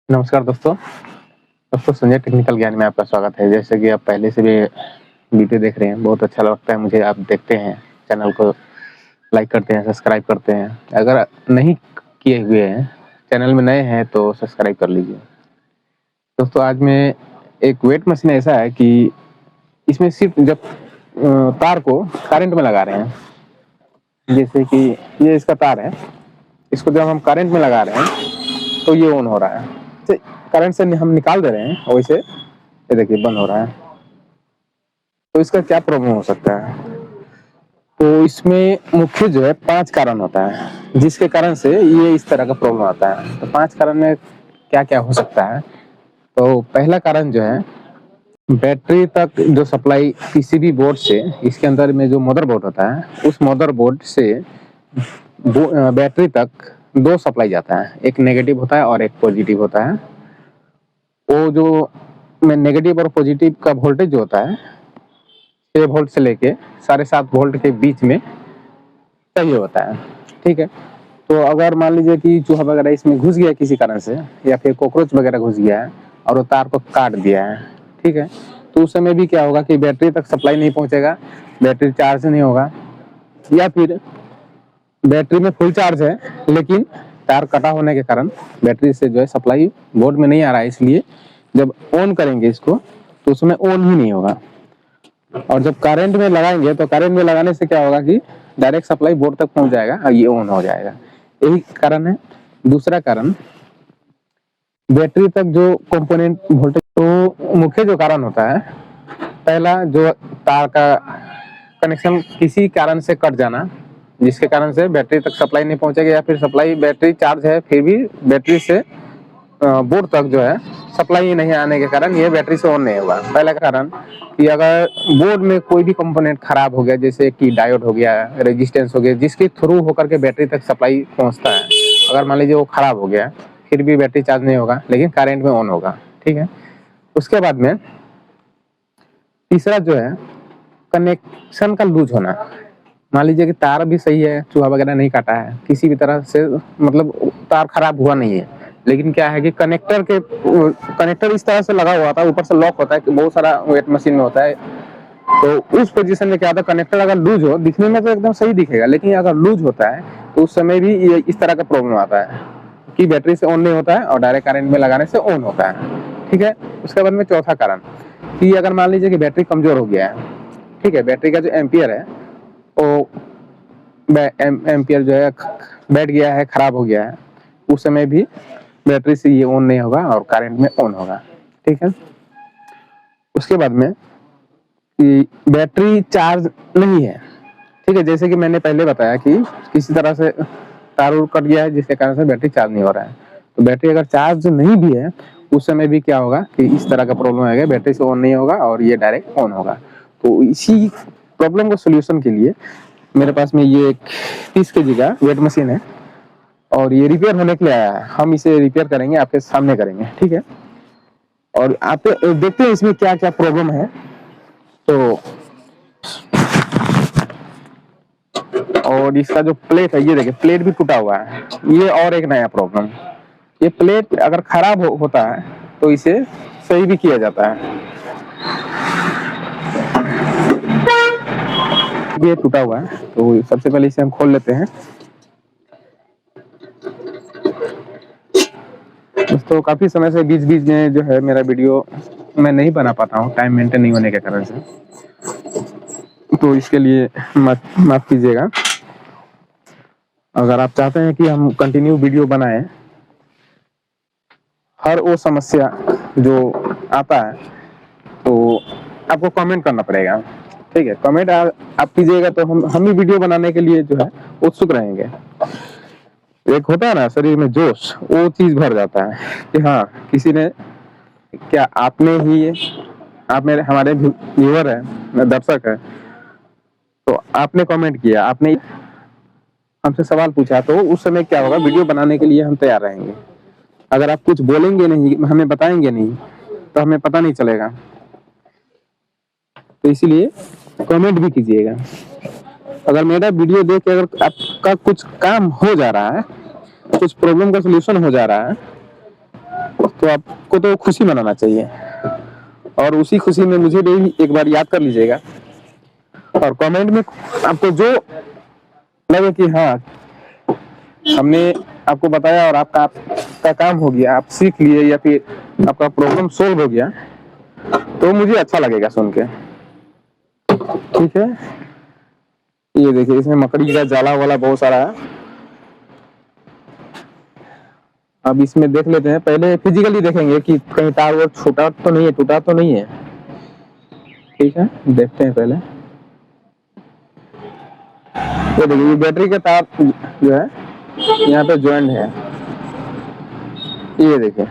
नमस्कार दोस्तों। दोस्तों संजय टेक्निकल ज्ञान में आपका स्वागत है। जैसे कि आप पहले से भी वीडियो देख रहे हैं, बहुत अच्छा लगता है मुझे, आप देखते हैं, चैनल को लाइक करते हैं, सब्सक्राइब करते हैं। अगर नहीं किए हुए हैं, चैनल में नए हैं तो सब्सक्राइब कर लीजिए। दोस्तों आज मैं एक वेट मशीन ऐसा है कि इसमें सिर्फ जब तार को करंट में लगा रहे हैं, जैसे कि ये इसका तार है, इसको जब हम करंट में लगा रहे हैं तो ये ऑन हो रहा है। करंट से हम निकाल दे रहे हैं, वैसे ये देखिए बंद हो रहा है। तो इसका क्या प्रॉब्लम हो सकता है? तो इसमें मुख्य जो है 5 कारण होता है, जिसके कारण से ये इस तरह का प्रॉब्लम आता है। तो 5 कारण में क्या क्या हो सकता है? तो पहला कारण जो है, बैटरी तक जो सप्लाई किसी भी बोर्ड से, इसके अंदर में जो मदरबोर्ड होता है, उस मदरबोर्ड से बैटरी तक 2 सप्लाई जाता है। एक नेगेटिव होता है और एक पॉजिटिव होता है। वो जो नेगेटिव और पॉजिटिव का वोल्टेज जो होता है, 6 वोल्ट से लेके 7.5 वोल्ट के बीच में चाहिए होता है। ठीक है। तो अगर मान लीजिए कि चूहा वगैरह इसमें घुस गया किसी कारण से, या फिर कॉकरोच वगैरह घुस गया है और वो तार को काट दिया है, ठीक है, तो उस समय भी क्या होगा कि बैटरी तक सप्लाई नहीं पहुंचेगा, बैटरी चार्ज नहीं होगा, या फिर बैटरी में फुल चार्ज है लेकिन तार कटा होने के कारण बैटरी से जो है सप्लाई बोर्ड में नहीं आ रहा है, इसलिए जब ऑन करेंगे इसको तो उसमें ऑन ही नहीं होगा। और जब करंट में लगाएंगे तो करंट में लगाने से क्या होगा कि डायरेक्ट सप्लाई बोर्ड तक पहुंच जाएगा और ये ऑन हो जाएगा। यही कारण है। दूसरा कारण, बैटरी तक जो कंपोनेंट वोल्टेज, तो मुख्य जो कारण होता है, पहला जो तार का कनेक्शन किसी कारण से कट जाना, जिसके कारण से बैटरी तक सप्लाई नहीं पहुंचेगी, या फिर सप्लाई बैटरी चार्ज है फिर भी बैटरी से बोर्ड तक जो है सप्लाई नहीं आने के कारण ये बैटरी से ऑन नहीं होगा। पहला कारण कि अगर बोर्ड में कोई भी कंपोनेंट खराब हो गया, जैसे कि डायोड हो गया, रेजिस्टेंस हो गया, जिसके थ्रू होकर के बैटरी तक सप्लाई पहुंचता है, अगर मान लीजिए वो खराब हो गया, फिर भी बैटरी चार्ज नहीं होगा लेकिन करंट में ऑन होगा। ठीक है। उसके बाद में तीसरा जो है, कनेक्शन का लूज होना। मान लीजिए कि तार भी सही है, चूहा वगैरह नहीं काटा है, किसी भी तरह से मतलब तार खराब हुआ नहीं है, लेकिन क्या है कि कनेक्टर इस तरह से लगा हुआ था, ऊपर से लॉक होता है कि बहुत सारा वेट मशीन में होता है। तो उस पोजीशन में क्या होता है, कनेक्टर अगर लूज हो, दिखने में तो एकदम सही दिखेगा, लेकिन अगर लूज होता है तो उस समय भी ये इस तरह का प्रॉब्लम आता है कि बैटरी से ऑन नहीं होता है और डायरेक्ट करंट में लगाने से ऑन होता है। ठीक है। उसके बाद में चौथा कारण कि अगर मान लीजिए कि बैटरी कमजोर हो गया है, ठीक है, बैटरी का जो एम्पियर है वो एम्पियर जो है बैठ गया है, खराब हो गया है, उस समय भी बैटरी से ये ऑन नहीं होगा और करंट में ऑन होगा। ठीक है। उसके बाद में कि बैटरी चार्ज नहीं है, ठीक है, जैसे कि मैंने पहले बताया कि किसी तरह से तार कट गया है जिसके कारण से बैटरी चार्ज नहीं हो रहा है। तो बैटरी अगर चार्ज नहीं भी है, उस समय भी क्या होगा कि इस तरह का प्रॉब्लम आएगा, बैटरी से ऑन नहीं होगा और ये डायरेक्ट ऑन होगा। तो इसी प्रॉब्लम को सोल्यूशन के लिए मेरे पास में ये एक 30 kg का वेट मशीन है और ये रिपेयर होने के लिए आया है। हम इसे रिपेयर करेंगे, आपके सामने करेंगे। ठीक है। और आप देखते हैं इसमें क्या क्या प्रॉब्लम है। तो और इसका जो प्लेट है, ये देखिए प्लेट भी टूटा हुआ है, ये और एक नया प्रॉब्लम। ये प्लेट अगर खराब होता है तो इसे सही भी किया जाता है। ये टूटा हुआ है, तो सबसे पहले इसे हम खोल लेते हैं। दोस्तों काफी समय से बीच बीच में जो है मेरा वीडियो मैं नहीं बना पाता हूँ, टाइम मेंटेन नहीं होने के कारण से, तो इसके लिए माफ कीजिएगा। अगर आप चाहते हैं कि हम कंटिन्यू वीडियो बनाएं, हर वो समस्या जो आता है तो आपको कमेंट करना पड़ेगा। ठीक है। कमेंट आप कीजिएगा तो हम ही वीडियो बनाने के लिए जो है उत्सुक रहेंगे। एक होता है ना शरीर में जोश, वो चीज भर जाता है कि हाँ किसी ने, क्या आपने ही ये, आप मेरे हमारे व्यूअर है, दर्शक है, तो आपने कमेंट किया, आपने हमसे सवाल पूछा, तो उस समय क्या होगा, वीडियो बनाने के लिए हम तैयार रहेंगे। अगर आप कुछ बोलेंगे नहीं, हमें बताएंगे नहीं, तो हमें पता नहीं चलेगा। तो इसीलिए कमेंट भी कीजिएगा। अगर मेरा वीडियो देख के अगर आपका कुछ काम हो जा रहा है, कुछ प्रॉब्लम का सलूशन हो जा रहा है, तो आपको तो खुशी मनाना चाहिए, और उसी खुशी में मुझे भी एक बार याद कर लीजिएगा, और कमेंट में आपको जो लगे कि हाँ हमने आपको बताया और आपका काम हो गया, आप सीख लिए या फिर आपका प्रॉब्लम सोल्व हो गया, तो मुझे अच्छा लगेगा सुन के। ठीक है, ये देखिए इसमें मकड़ी का जाला वाला बहुत सारा है। अब इसमें देख लेते हैं, पहले फिजिकली देखेंगे कि कहीं तार वो छोटा तो नहीं है, टूटा तो नहीं है। ठीक है, देखते हैं पहले। ये देखिए ये बैटरी का तार जो है यहाँ पे ज्वाइंट है। ये देखिए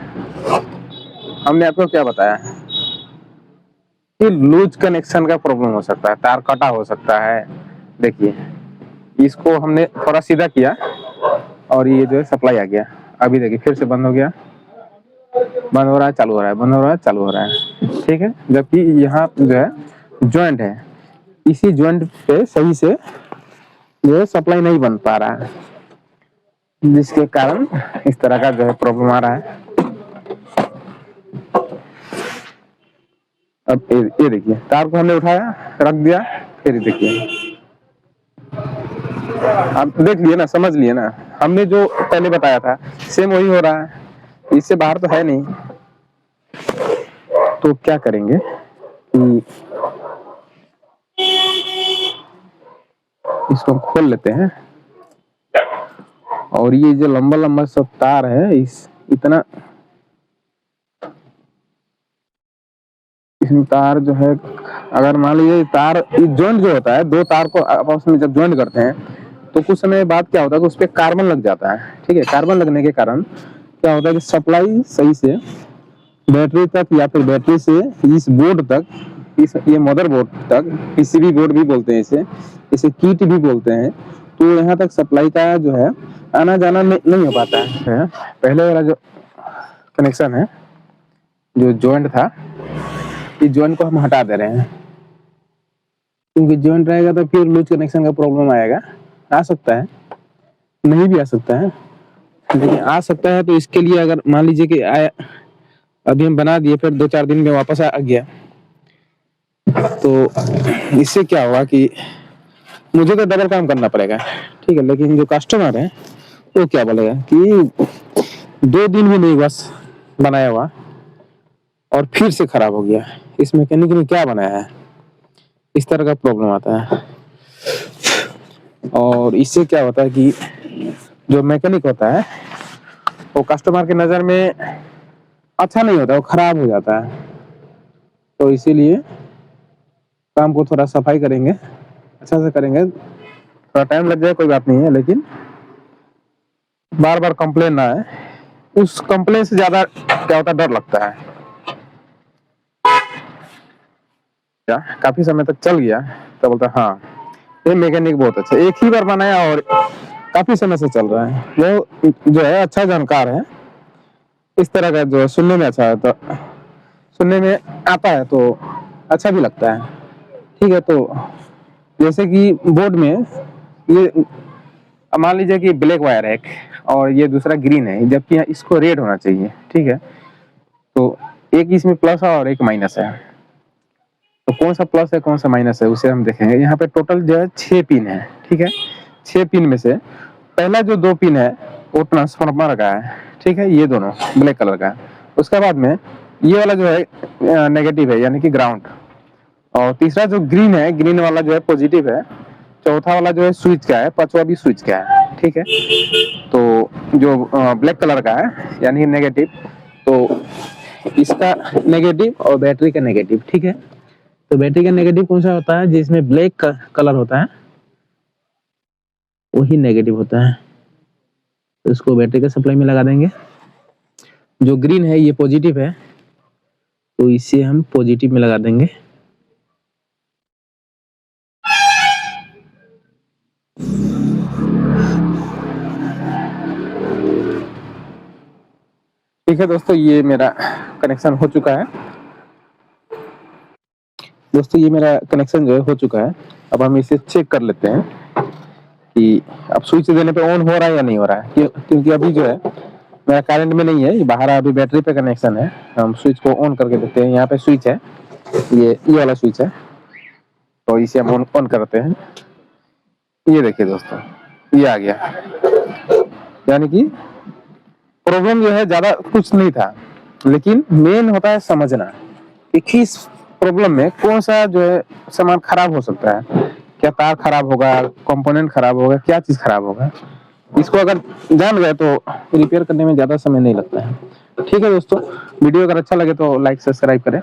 हमने आपको क्या बताया कि लूज कनेक्शन का प्रॉब्लम हो सकता है, तार कटा हो सकता है। देखिए इसको हमने थोड़ा सीधा किया और ये जो है सप्लाई आ गया। अभी देखिए फिर से बंद हो गया, बंद हो रहा है, चालू हो रहा है, बंद हो रहा है, चालू हो रहा है। ठीक है, जबकि यहाँ जो है ज्वाइंट है, इसी ज्वाइंट पे सही से जो है सप्लाई नहीं बन पा रहा है, जिसके कारण इस तरह का जो है प्रॉब्लम आ रहा है। अब ये देखिए तार को हमने उठाया, रख दिया, फिर देखिए आप देख लिए ना, समझ लिए ना, हमने जो पहले बताया था सेम वही हो रहा है, इससे बाहर तो है नहीं। तो क्या करेंगे कि इसको हम खोल लेते हैं, और ये जो लंबा लंबा सब तार है इस इतना इसमें तार जो है, अगर मान लीजिए तार ज्वाइंट जो होता है, दो तार को आपस में जब ज्वाइंट करते हैं तो कुछ समय बाद क्या होता है कि उस पर कार्बन लग जाता है। ठीक है, कार्बन लगने के कारण क्या होता है कि सप्लाई सही से बैटरी तक या फिर बैटरी से इस बोर्ड तक, इस ये मदरबोर्ड तक, पीसीबी बोर्ड भी बोलते हैं इसे किट भी बोलते हैं, तो यहाँ तक सप्लाई का जो है आना जाना नहीं हो पाता है। पहले वाला जो कनेक्शन है, जो ज्वाइंट था, इस ज्वाइंट को हम हटा दे रहे हैं, क्योंकि ज्वाइंट रहेगा तो फिर लूज कनेक्शन का प्रॉब्लम आएगा। आ सकता है, नहीं भी आ सकता है, लेकिन आ सकता है। तो इसके लिए अगर मान लीजिए कि अभी हम बना दिए, फिर 2-4 दिन में वापस आ गया, तो इससे क्या होगा कि मुझे तो डबल काम करना पड़ेगा। ठीक है, लेकिन जो कस्टमर है वो क्या बोलेगा कि 2 दिन भी नहीं बस बनाया हुआ और फिर से खराब हो गया, इस मैकेनिक ने क्या बनाया है। इस तरह का प्रॉब्लम आता है, और इससे क्या होता है कि जो मैकेनिक होता है वो कस्टमर की नज़र में अच्छा नहीं होता, वो खराब हो जाता है। तो इसीलिए काम को थोड़ा सफाई करेंगे, अच्छा से करेंगे, थोड़ा टाइम लग जाए कोई बात नहीं है, लेकिन बार बार कंप्लेन ना आए। उस कंप्लेन से ज्यादा क्या होता है, डर लगता है। काफी समय तक चल गया तो बोलता हाँ ये मैकेनिक बहुत अच्छा, एक ही बार बनाया और काफी समय से चल रहा है, वो जो है अच्छा जानकार है। इस तरह का जो है सुनने में अच्छा है, तो सुनने में आता है तो अच्छा भी लगता है। ठीक है, तो जैसे कि बोर्ड में ये मान लीजिए कि ब्लैक वायर है और ये दूसरा ग्रीन है, जबकि इसको रेड होना चाहिए। ठीक है, तो एक इसमें प्लस है और एक माइनस है, तो कौन सा प्लस है कौन सा माइनस है उसे हम देखेंगे। यहाँ पे टोटल जो है 6 पिन है। ठीक है, 6 पिन में से पहला जो 2 पिन है वो ट्रांसफार्मर का है। ठीक है, ये दोनों ब्लैक कलर का है। उसके बाद में ये वाला जो है नेगेटिव है, यानी कि ग्राउंड, और तीसरा जो ग्रीन है, ग्रीन वाला जो है पॉजिटिव है, चौथा वाला जो है स्विच का है, पांचवा भी स्विच का है। ठीक है, तो जो ब्लैक कलर का है यानी नेगेटिव, तो इसका नेगेटिव और बैटरी का नेगेटिव। ठीक है, तो बैटरी का नेगेटिव कौन सा होता है, जिसमें ब्लैक कलर होता है वही नेगेटिव होता है, तो इसको बैटरी का सप्लाई में लगा देंगे। जो ग्रीन है ये पॉजिटिव है, तो इसे हम पॉजिटिव में लगा देंगे। ठीक है दोस्तों, ये मेरा कनेक्शन हो चुका है। दोस्तों ये मेरा कनेक्शन जो है हो चुका है। अब हम इसे चेक कर लेते हैं कि अब स्विच देने पे ऑन हो रहा है या नहीं हो रहा है, क्योंकि अभी जो है मेरा करंट में नहीं है, ये बाहर अभी बैटरी पे कनेक्शन है। हम स्विच को ऑन करके देखते हैं। यहाँ पे स्विच है, ये वाला स्विच है, तो इसे हम ऑन करते हैं। ये देखिए दोस्तों, ये आ गया। यानी कि प्रॉब्लम जो है ज्यादा कुछ नहीं था, लेकिन मेन होता है समझना कि किस प्रॉब्लम में कौन सा जो है सामान खराब हो सकता है। क्या तार खराब होगा, कंपोनेंट खराब होगा, क्या चीज खराब होगा। इसको अगर जान गए तो रिपेयर करने में ज्यादा समय नहीं लगता है। ठीक है दोस्तों, वीडियो अगर अच्छा लगे तो लाइक सब्सक्राइब करें।